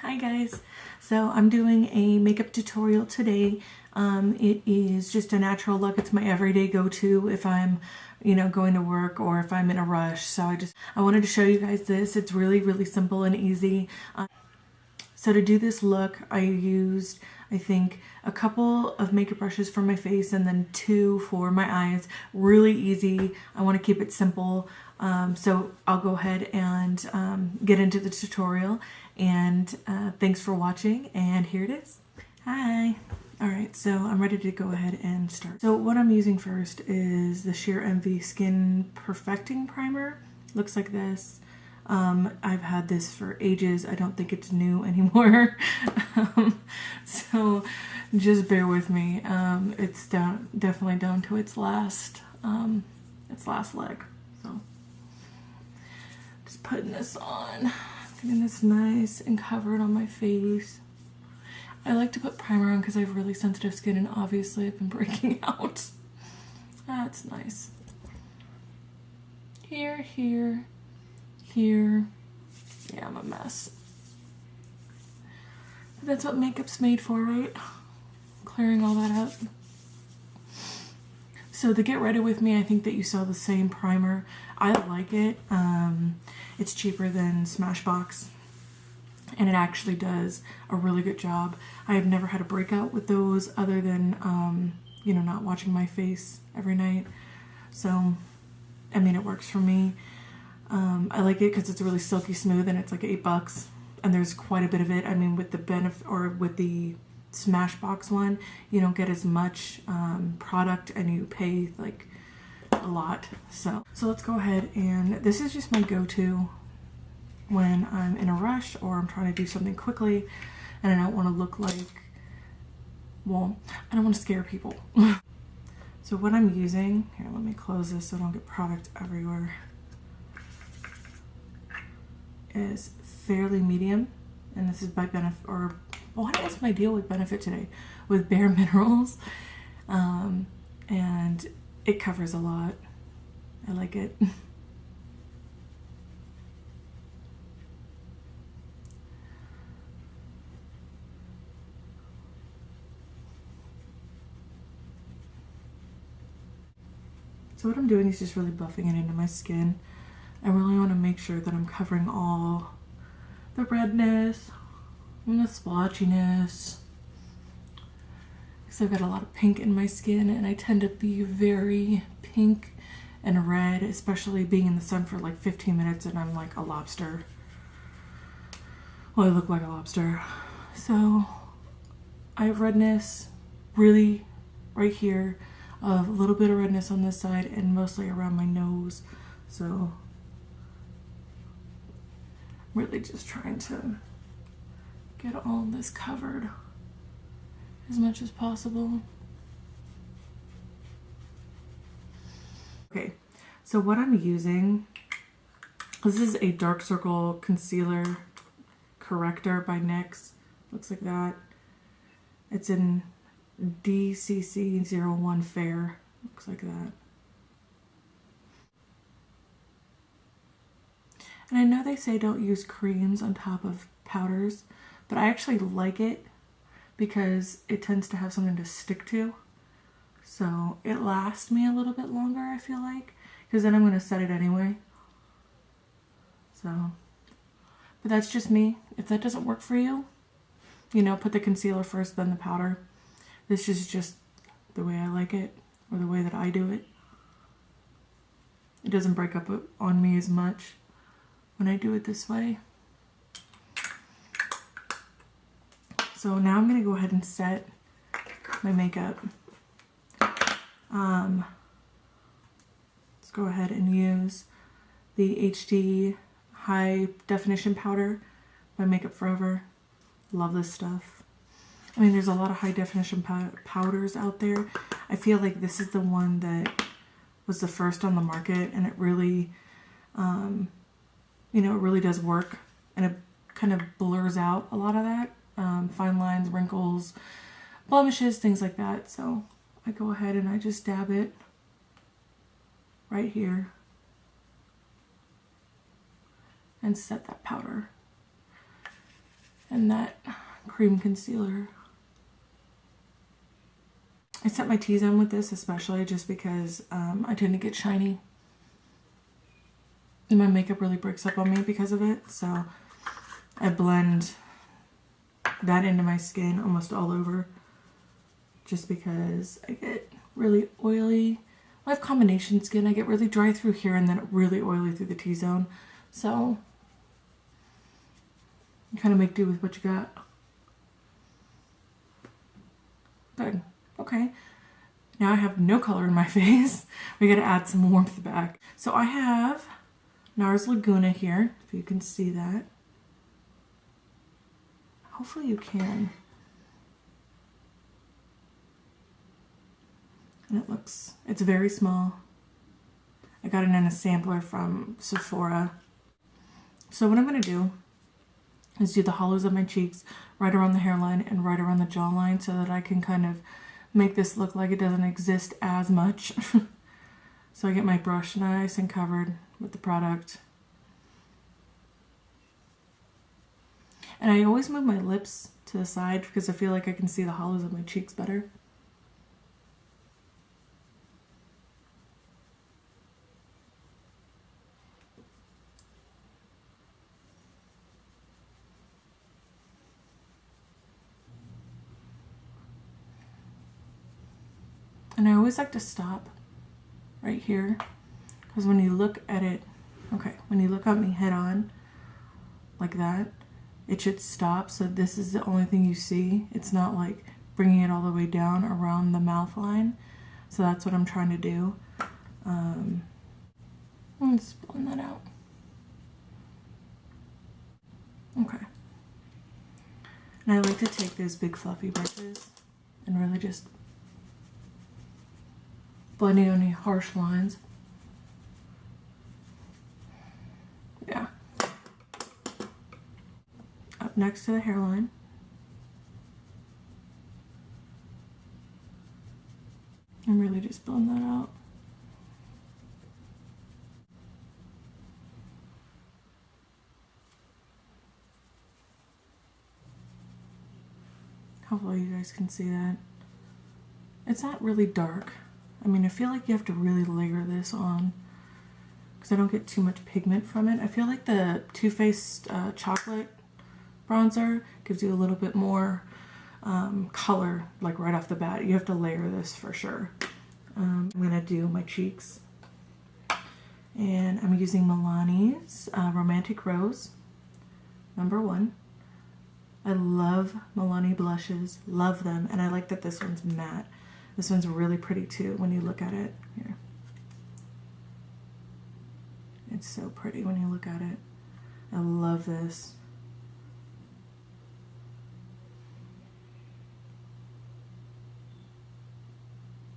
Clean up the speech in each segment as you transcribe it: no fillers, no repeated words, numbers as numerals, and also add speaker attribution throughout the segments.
Speaker 1: Hi guys, so I'm doing a makeup tutorial today. It is just a natural look. It's my everyday go-to if I'm, going to work or if I'm in a rush. So I wanted to show you guys this. It's really simple and easy. So to do this look, I used, I think, a couple of makeup brushes for my face and then 2 for my eyes. Really easy. I want to keep it simple. So I'll go ahead and get into the tutorial. And thanks for watching, and here it is. Hi! Alright, so I'm ready to go ahead and start. So what I'm using first is the Sheer Envy Skin Perfecting Primer. Looks like this. I've had this for ages. I don't think it's new anymore. So just bear with me. It's definitely down to its last leg. So just putting this on. Getting this nice and covered on my face. I like to put primer on because I have really sensitive skin and obviously I've been breaking out. That's nice. Here. Yeah, I'm a mess. But that's what makeup's made for, right? Clearing all that up. So to get ready with me, I think that you saw the same primer. I like it. It's cheaper than Smashbox, and it actually does a really good job. I have never had a breakout with those other than, not watching my face every night. So, I mean, it works for me. I like it because it's really silky smooth and it's like $8, and there's quite a bit of it. I mean, with the with the Smashbox one, you don't get as much product and you pay like a lot. So let's go ahead, and this is just my go-to when I'm in a rush or I'm trying to do something quickly and I don't want to look like, well, I don't want to scare people. So what I'm using, here, let me close this so I don't get product everywhere, is Fairly Medium, and this is by Benefit, or what is my deal with Benefit today? With Bare Minerals, and it covers a lot. I like it. So what I'm doing is just really buffing it into my skin. I really want to make sure that I'm covering all the redness and the splotchiness, because I've got a lot of pink in my skin and I tend to be very pink and red, especially being in the sun for like 15 minutes and I'm like a lobster. Well, I look like a lobster. So I have redness really right here, a little bit of redness on this side and mostly around my nose. So really just trying to get all this covered as much as possible. Okay, so what I'm using, this is a dark circle concealer corrector by NYX. Looks like that. It's in DCC01 Fair. Looks like that. And I know they say don't use creams on top of powders, but I actually like it because it tends to have something to stick to. So it lasts me a little bit longer, I feel like, because then I'm going to set it anyway. So, but that's just me. If that doesn't work for you, put the concealer first, then the powder. This is just the way I like it, or the way that I do it. It doesn't break up on me as much when I do it this way. So now I'm going to go ahead and set my makeup. Let's go ahead and use the HD High Definition Powder by Makeup Forever. Love this stuff. I mean, there's a lot of high definition powders out there. I feel like this is the one that was the first on the market, and it really, it really does work, and it kind of blurs out a lot of that. Fine lines, wrinkles, blemishes, things like that. So I go ahead and I just dab it right here and set that powder. and that cream concealer. I set my T-zone with this especially just because I tend to get shiny. And my makeup really breaks up on me because of it, so I blend that into my skin almost all over just because I get really oily. I have combination skin. I get really dry through here and then really oily through the T-zone. So you kind of make do with what you got. Good. Okay. Now I have no color in my face. We gotta add some warmth back. So I have Nars Laguna here, if you can see that. Hopefully you can. And it's very small. I got it in a sampler from Sephora. So what I'm gonna do is do the hollows of my cheeks right around the hairline and right around the jawline so that I can kind of make this look like it doesn't exist as much. So I get my brush nice and covered with the product. And I always move my lips to the side because I feel like I can see the hollows of my cheeks better. And I always like to stop right here because when you look at it, okay, when you look at me head on like that, it should stop. So this is the only thing you see. It's not like bringing it all the way down around the mouth line. So that's what I'm trying to do. Let's blend that out. Okay. And I like to take those big fluffy brushes and really just blending any harsh lines. Yeah. Up next to the hairline. And really just blend that out. Hopefully you guys can see that. It's not really dark. I mean, I feel like you have to really layer this on because I don't get too much pigment from it. I feel like the Too Faced chocolate bronzer gives you a little bit more color, like right off the bat. You have to layer this for sure. I'm gonna do my cheeks, and I'm using Malani's Romantic Rose, #1. I love Malani blushes, love them, and I like that this one's matte. This one's really pretty too when you look at it. Here. It's so pretty when you look at it. I love this.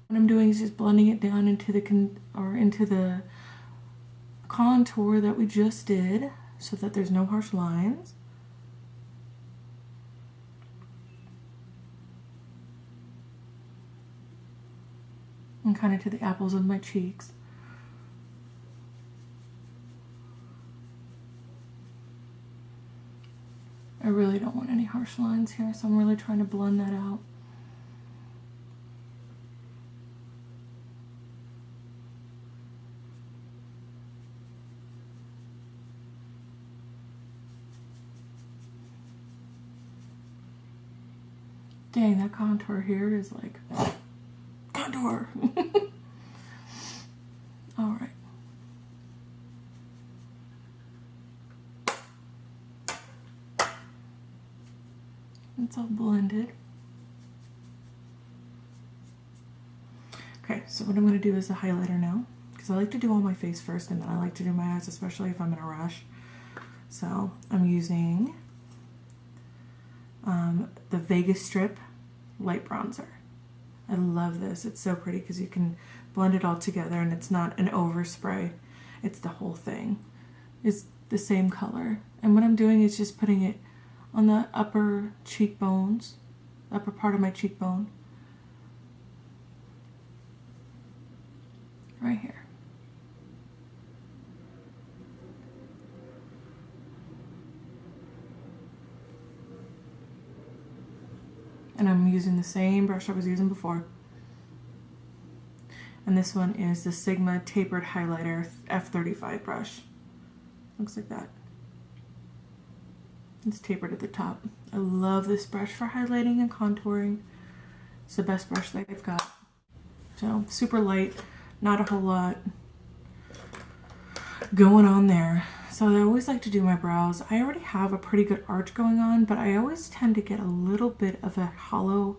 Speaker 1: What I'm doing is just blending it down into the contour that we just did so that there's no harsh lines. And kind of to the apples of my cheeks. I really don't want any harsh lines here, so I'm really trying to blend that out. Dang, that contour here is like contour. All right. It's all blended. Okay, so what I'm going to do is the highlighter now, because I like to do all my face first and then I like to do my eyes, especially if I'm in a rush. So I'm using the Vegas Strip Light Bronzer. I love this. It's so pretty because you can blend it all together and it's not an overspray. It's the whole thing. It's the same color. And what I'm doing is just putting it on the upper cheekbones, the upper part of my cheekbone. Right here. And I'm using the same brush I was using before. And this one is the Sigma Tapered Highlighter F35 brush. Looks like that. It's tapered at the top. I love this brush for highlighting and contouring. It's the best brush that I've got. So super light, not a whole lot going on there. So I always like to do my brows. I already have a pretty good arch going on, but I always tend to get a little bit of a hollow,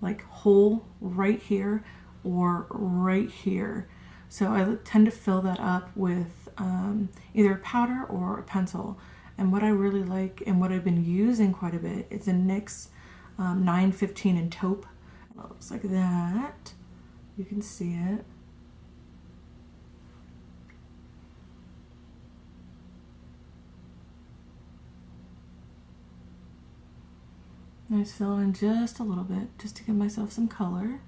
Speaker 1: like hole right here or right here. So I tend to fill that up with either a powder or a pencil. And what I really like and what I've been using quite a bit is a NYX 915 in Taupe. It looks like that. You can see it. I just fill in just a little bit just to give myself some color.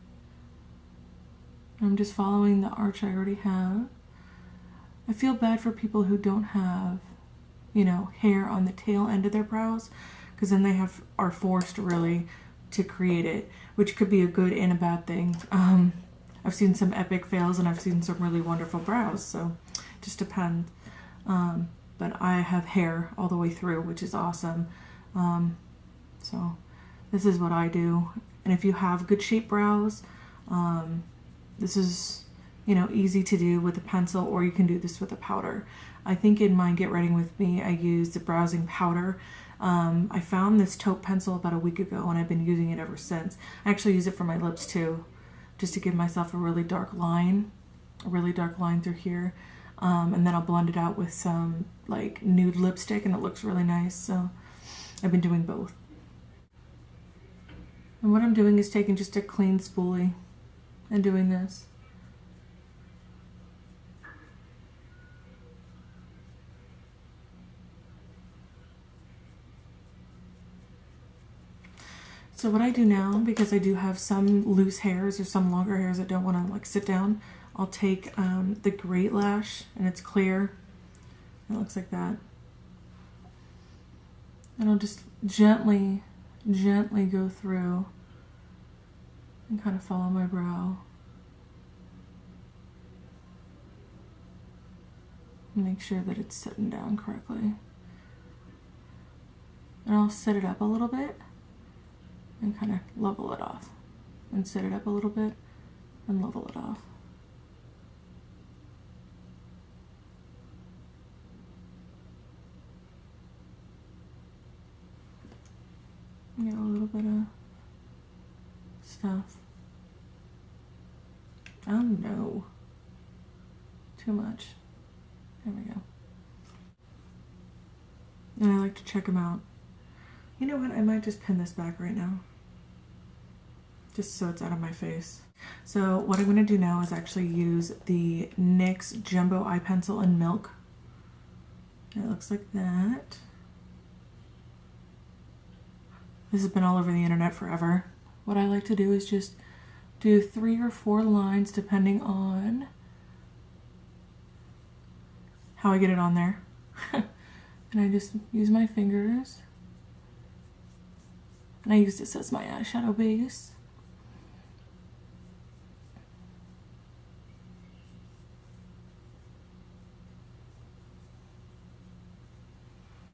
Speaker 1: I'm just following the arch I already have. I feel bad for people who don't have, you know, hair on the tail end of their brows, because then they are forced really to create it, which could be a good and a bad thing. I've seen some epic fails and I've seen some really wonderful brows, so it just depends. But I have hair all the way through, which is awesome. So this is what I do. And if you have good shaped brows, this is, you know, easy to do with a pencil, or you can do this with a powder. I think in my Get Ready With Me, I used the Browsing Powder. I found this Taupe pencil about a week ago and I've been using it ever since. I actually use it for my lips too, just to give myself a really dark line through here. And then I'll blend it out with some like nude lipstick and it looks really nice. So I've been doing both. And what I'm doing is taking just a clean spoolie and doing this. So what I do now, because I do have some loose hairs or some longer hairs that don't want to like sit down, I'll take the Great Lash, and it's clear. It looks like that. And I'll just gently go through and kind of follow my brow. Make sure that it's sitting down correctly. And I'll set it up a little bit and kind of level it off. And set it up a little bit and level it off. Get a little bit of stuff. Oh no. Too much. There we go. And I like to check them out. You know what? I might just pin this back right now, just so it's out of my face. So what I'm going to do now is actually use the NYX Jumbo Eye Pencil in Milk. It looks like that. This has been all over the internet forever. What I like to do is just do 3 or 4 lines depending on how I get it on there. And I just use my fingers. And I use this as my eyeshadow base.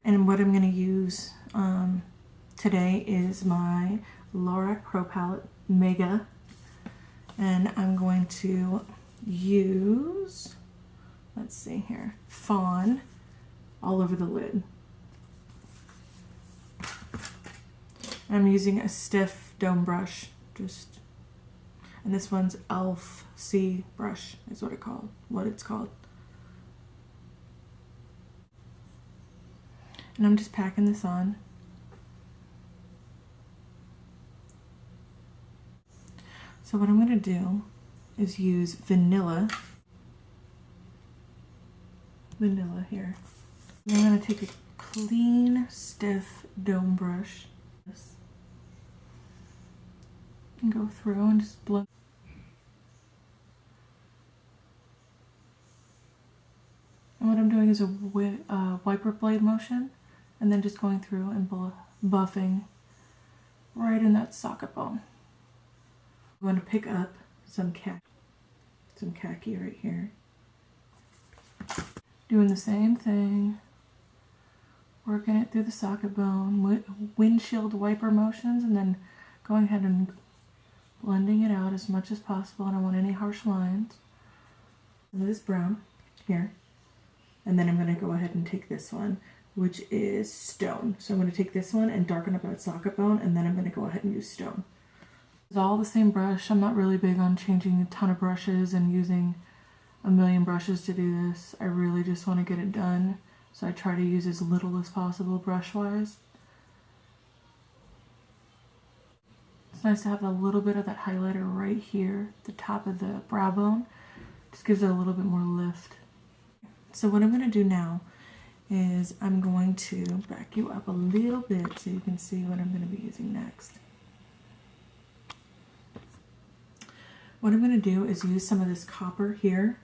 Speaker 1: And what I'm going to use today is my Lorac Pro Palette Mega. And I'm going to use, let's see here, Fawn all over the lid. I'm using a stiff dome brush, and this one's e.l.f. C brush is what it's called. And I'm just packing this on. So what I'm going to do is use vanilla here. And I'm going to take a clean, stiff dome brush and go through and just blend. And what I'm doing is a wiper blade motion, and then just going through and buffing right in that socket bone. I'm going to pick up some khaki right here. Doing the same thing, working it through the socket bone, windshield wiper motions, and then going ahead and blending it out as much as possible. I don't want any harsh lines. And this brown here. And then I'm going to go ahead and take this one, which is stone. So I'm going to take this one and darken up that socket bone, and then I'm going to go ahead and use stone. It's all the same brush. I'm not really big on changing a ton of brushes and using a million brushes to do this. I really just want to get it done. So I try to use as little as possible brush-wise. It's nice to have a little bit of that highlighter right here, the top of the brow bone. Just gives it a little bit more lift. So what I'm going to do now is I'm going to back you up a little bit so you can see what I'm going to be using next. What I'm going to do is use some of this copper here,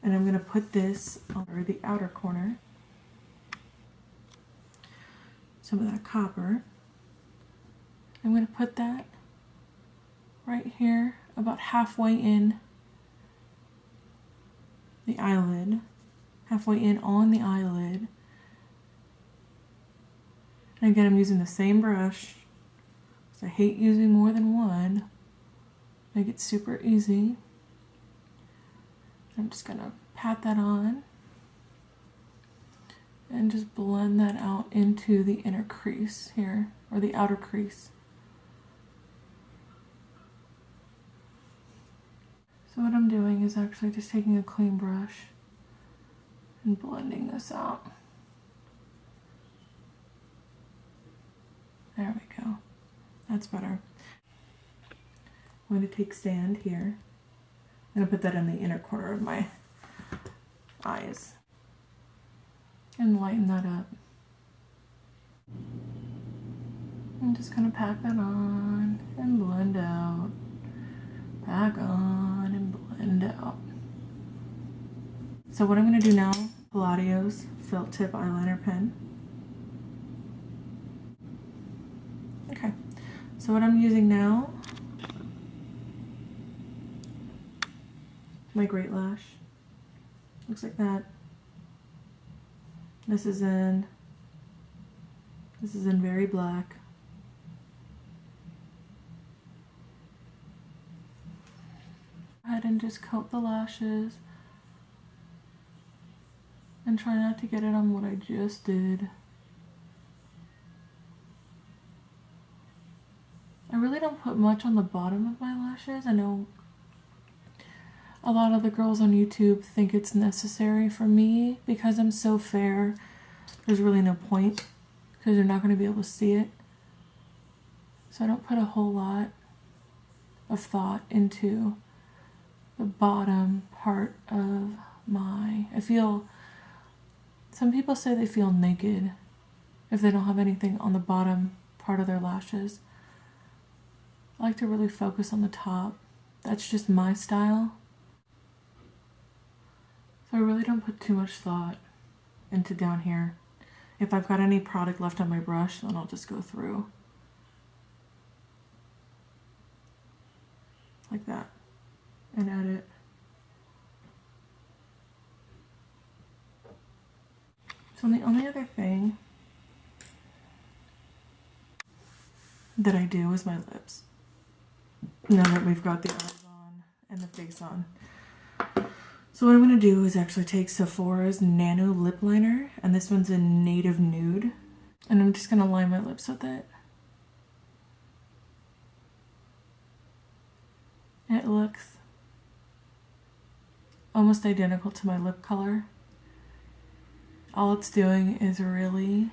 Speaker 1: and I'm going to put this on the outer corner. Some of that copper. I'm going to put that right here, about halfway in the eyelid, halfway in on the eyelid. And again, I'm using the same brush, because I hate using more than one. Make it super easy. I'm just gonna pat that on and just blend that out into the inner crease here, or the outer crease. So what I'm doing is actually just taking a clean brush and blending this out. There we go. That's better. I'm going to take sand here. I'm going to put that in the inner corner of my eyes and lighten that up. I'm just going to pack that on and blend out. Pack on and blend out. So what I'm going to do now, Palladio's felt tip eyeliner pen. Okay, so what I'm using now, my Great Lash. Looks like that. This is in very black. Go ahead and just coat the lashes and try not to get it on what I just did. I really don't put much on the bottom of my lashes. I know a lot of the girls on YouTube think it's necessary. For me, because I'm so fair, there's really no point, because you're not going to be able to see it. So I don't put a whole lot of thought into the bottom part of my... Some people say they feel naked if they don't have anything on the bottom part of their lashes. I like to really focus on the top. That's just my style. So I really don't put too much thought into down here. If I've got any product left on my brush, then I'll just go through. Like that. And add it. So the only other thing that I do is my lips. Now that we've got the eyes on and the face on. So what I'm going to do is actually take Sephora's Nano lip liner, and this one's in Native Nude, and I'm just going to line my lips with it. It looks almost identical to my lip color. All it's doing is really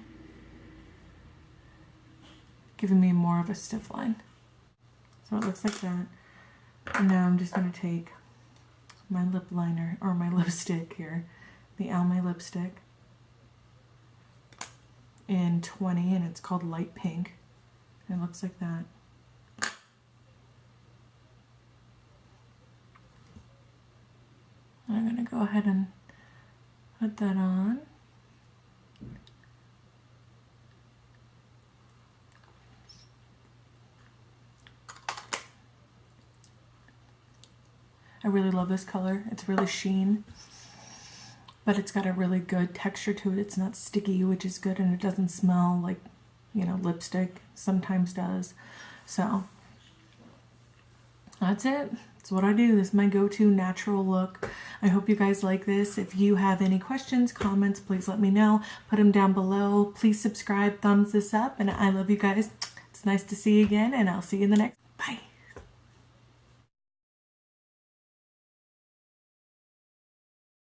Speaker 1: giving me more of a stiff line. So it looks like that. And now I'm just going to take my lip liner, or my lipstick here, the Almay lipstick in 20, and it's called Light Pink. It looks like that. I'm going to go ahead and put that on. I really love this color. It's really sheen, but it's got a really good texture to it. It's not sticky, which is good, and it doesn't smell like, you know, lipstick sometimes does. So that's it. That's what I do. This is my go-to natural look. I hope you guys like this. If you have any questions, comments, please let me know. Put them down below. Please subscribe, thumbs this up, and I love you guys. It's nice to see you again, and I'll see you in the next. Bye.